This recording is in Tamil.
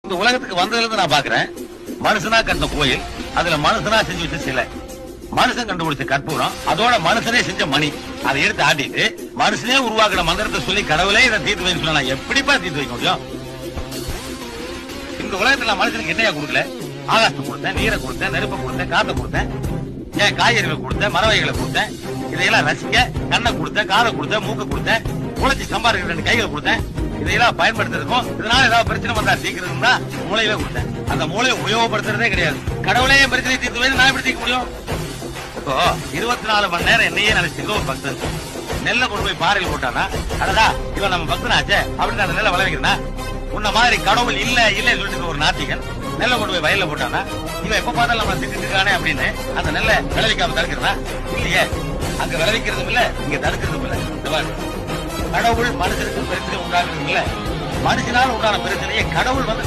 இந்த உலகத்துக்கு வந்ததுல இருந்து நான் பாக்குறேன், மனுஷனா கட்டின கோயில், அதுல மனுஷனா செஞ்சு வச்ச சிலை, மனுஷன் கண்டுபிடிச்ச கற்பூரம், அதோட மனுஷனே செஞ்ச மணி, அதை எடுத்து ஆட்டிட்டு மனுஷனே உருவாக்குற மந்திரத்தை சொல்லி கடவுளே இதை தீர்த்து வைக்க சொன்னா எப்படிப்பா தீர்த்து வைக்க முடியும்? இந்த உலகத்துல மனுஷனுக்கு என்னையா கொடுக்கல? ஆகாசத்தை கொடுத்தேன், நீரை கொடுத்தேன், நெருப்பை கொடுத்தேன், காத்த கொடுத்தேன், ஏன் காய்கறிகளை கொடுத்தேன், மரவகைகளை கொடுத்தேன், இதையெல்லாம் ரசிக்க கண்ணை கொடுத்தேன், காதை கொடுத்தேன், மூக்க கொடுத்தேன், உழைச்சி சம்பாதிக்கிற 2 கைகளை கொடுத்தேன். இதையெல்லாம் பயன்படுத்துறதுக்கும் இதனால ஏதாவது பிரச்சனை வந்தா தீர்க்கிறதுனா மூளையில கொடுத்தேன். அந்த மூளையை உபயோகப்படுத்துறதே கிடையாது. கடவுளே பிரச்சனை தீர்த்து வைத்து நான் எப்படி தீர்க்க முடியும்? இப்போ 24 மணி நேரம் என்னையே நினைச்சிருக்க ஒரு பக்தன் நெல்லை கொண்டு போய் பாறையில் போட்டானா, அடடா இவன் நம்ம பக்தனாச்சே அப்படின்னு அந்த நெல்லை விளைவிக்கிறா. உன்ன மாதிரி கடவுள் இல்ல இல்ல சொல்லிட்டு ஒரு நாத்திகன் நெல்லை கொண்டு போய் வயல்ல போட்டானா, இவன் எப்ப பார்த்தாலும் நம்ம திட்டு இருக்கானே அப்படின்னு அந்த நெல்லை விளைவிக்காம தடுக்கிறா இல்லையே. அங்க விளைவிக்கிறதும் இல்ல, இங்க தடுக்கிறதும் இல்ல. கடவுள் மனுஷனுக்கு பிரச்சனை உண்டாக்குறது இல்ல, மனுஷனால் உண்டான பிரச்சனையை கடவுள் வந்து